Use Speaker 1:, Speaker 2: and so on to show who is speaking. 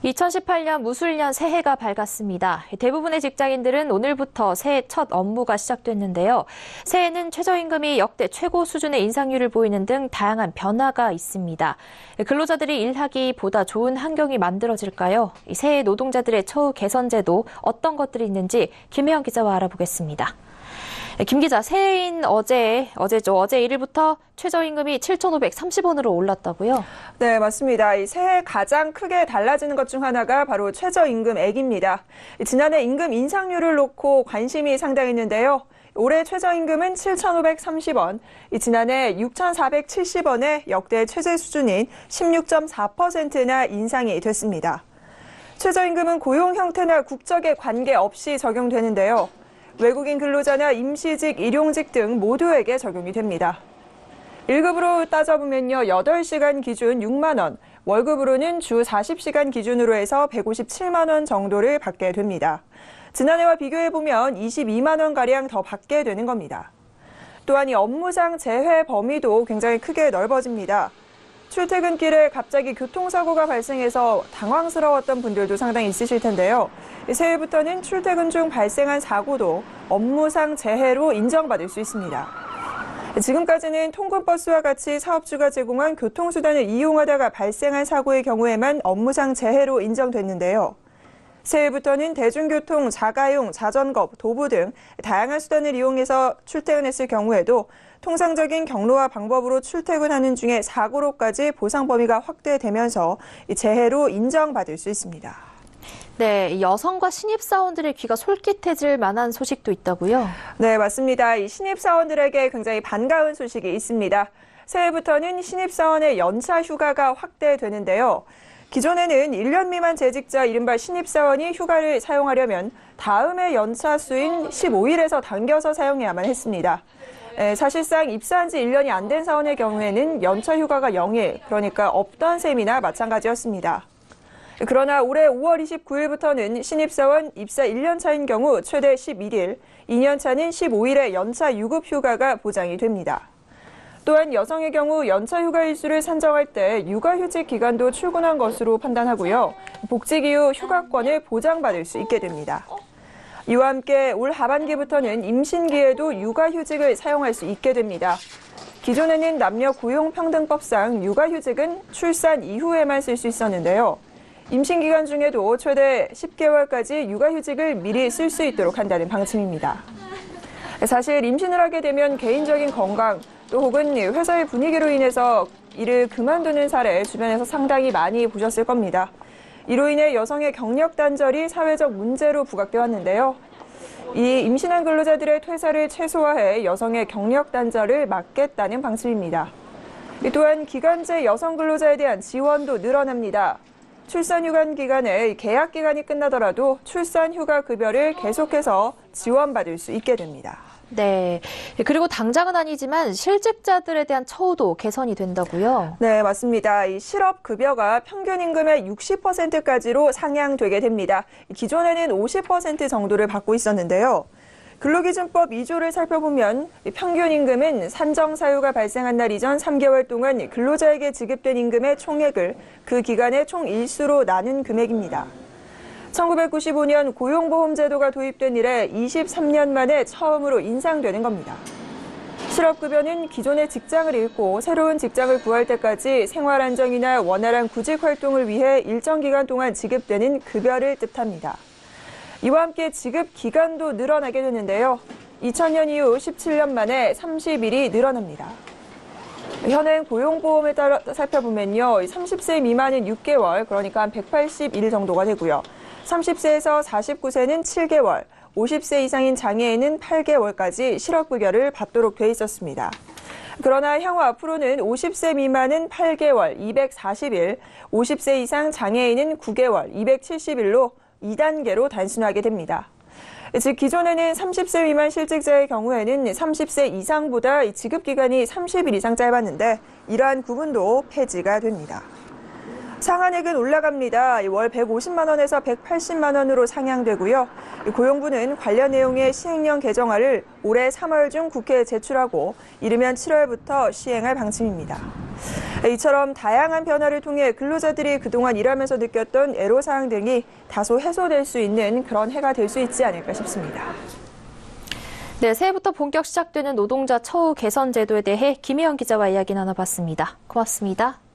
Speaker 1: 2018년 무술년 새해가 밝았습니다. 대부분의 직장인들은 오늘부터 새해 첫 업무가 시작됐는데요. 새해는 최저임금이 역대 최고 수준의 인상률을 보이는 등 다양한 변화가 있습니다. 근로자들이 일하기 보다 좋은 환경이 만들어질까요? 새해 노동자들의 처우 개선 제도 어떤 것들이 있는지 김혜영 기자와 알아보겠습니다. 김 기자, 새해인 어제 1일부터 최저임금이 7,530원으로 올랐다고요?
Speaker 2: 네, 맞습니다. 이 새해 가장 크게 달라지는 것 중 하나가 바로 최저임금액입니다. 지난해 임금 인상률을 놓고 관심이 상당했는데요. 올해 최저임금은 7,530원, 지난해 6,470원의 역대 최저 수준인 16.4%나 인상이 됐습니다. 최저임금은 고용 형태나 국적에 관계없이 적용되는데요. 외국인 근로자나 임시직, 일용직 등 모두에게 적용이 됩니다. 1급으로 따져보면요, 8시간 기준 6만 원, 월급으로는 주 40시간 기준으로 해서 157만 원 정도를 받게 됩니다. 지난해와 비교해보면 22만 원가량 더 받게 되는 겁니다. 또한 이 업무상 재회 범위도 굉장히 크게 넓어집니다. 출퇴근길에 갑자기 교통사고가 발생해서 당황스러웠던 분들도 상당히 있으실 텐데요. 새해부터는 출퇴근 중 발생한 사고도 업무상 재해로 인정받을 수 있습니다. 지금까지는 통근버스와 같이 사업주가 제공한 교통수단을 이용하다가 발생한 사고의 경우에만 업무상 재해로 인정됐는데요. 새해부터는 대중교통, 자가용, 자전거, 도보 등 다양한 수단을 이용해서 출퇴근했을 경우에도 통상적인 경로와 방법으로 출퇴근하는 중에 사고로까지 보상 범위가 확대되면서 재해로 인정받을 수 있습니다.
Speaker 1: 네, 여성과 신입사원들의 귀가 솔깃해질 만한 소식도 있다고요?
Speaker 2: 네, 맞습니다. 이 신입사원들에게 굉장히 반가운 소식이 있습니다. 새해부터는 신입사원의 연차 휴가가 확대되는데요. 기존에는 1년 미만 재직자 이른바 신입사원이 휴가를 사용하려면 다음해 연차 수인 15일에서 당겨서 사용해야만 했습니다. 사실상 입사한 지 1년이 안 된 사원의 경우에는 연차 휴가가 0일, 그러니까 없던 셈이나 마찬가지였습니다. 그러나 올해 5월 29일부터는 신입사원 입사 1년 차인 경우 최대 11일, 2년 차는 15일의 연차 유급 휴가가 보장이 됩니다. 또한 여성의 경우 연차 휴가 일수를 산정할 때 육아휴직 기간도 출근한 것으로 판단하고요. 복직 이후 휴가권을 보장받을 수 있게 됩니다. 이와 함께 올 하반기부터는 임신기에도 육아휴직을 사용할 수 있게 됩니다. 기존에는 남녀 고용평등법상 육아휴직은 출산 이후에만 쓸 수 있었는데요. 임신 기간 중에도 최대 10개월까지 육아휴직을 미리 쓸 수 있도록 한다는 방침입니다. 사실 임신을 하게 되면 개인적인 건강, 또 혹은 회사의 분위기로 인해서 일을 그만두는 사례 주변에서 상당히 많이 보셨을 겁니다. 이로 인해 여성의 경력 단절이 사회적 문제로 부각되어 왔는데요. 이 임신한 근로자들의 퇴사를 최소화해 여성의 경력 단절을 막겠다는 방침입니다. 또한 기간제 여성 근로자에 대한 지원도 늘어납니다. 출산휴가 기간에 계약 기간이 끝나더라도 출산휴가 급여를 계속해서 지원받을 수 있게 됩니다.
Speaker 1: 네. 그리고 당장은 아니지만 실직자들에 대한 처우도 개선이 된다고요?
Speaker 2: 네, 맞습니다. 이 실업급여가 평균 임금의 60%까지로 상향되게 됩니다. 기존에는 50% 정도를 받고 있었는데요. 근로기준법 2조를 살펴보면 평균 임금은 산정 사유가 발생한 날 이전 3개월 동안 근로자에게 지급된 임금의 총액을 그 기간의 총 일수로 나눈 금액입니다. 1995년 고용보험제도가 도입된 이래 23년 만에 처음으로 인상되는 겁니다. 실업급여는 기존의 직장을 잃고 새로운 직장을 구할 때까지 생활안정이나 원활한 구직 활동을 위해 일정 기간 동안 지급되는 급여를 뜻합니다. 이와 함께 지급 기간도 늘어나게 되는데요. 2000년 이후 17년 만에 30일이 늘어납니다. 현행 고용보험에 따라 살펴보면요. 30세 미만은 6개월, 그러니까 한 180일 정도가 되고요. 30세에서 49세는 7개월, 50세 이상인 장애인은 8개월까지 실업급여를 받도록 돼 있었습니다. 그러나 향후 앞으로는 50세 미만은 8개월, 240일, 50세 이상 장애인은 9개월, 270일로 2단계로 단순하게 됩니다. 즉 기존에는 30세 미만 실직자의 경우에는 30세 이상보다 지급기간이 30일 이상 짧았는데 이러한 구분도 폐지가 됩니다. 상한액은 올라갑니다. 월 150만 원에서 180만 원으로 상향되고요. 고용부는 관련 내용의 시행령 개정안을 올해 3월 중 국회에 제출하고 이르면 7월부터 시행할 방침입니다. 이처럼 다양한 변화를 통해 근로자들이 그동안 일하면서 느꼈던 애로사항 등이 다소 해소될 수 있는 그런 해가 될 수 있지 않을까 싶습니다.
Speaker 1: 네, 새해부터 본격 시작되는 노동자 처우 개선 제도에 대해 김희영 기자와 이야기 나눠봤습니다. 고맙습니다.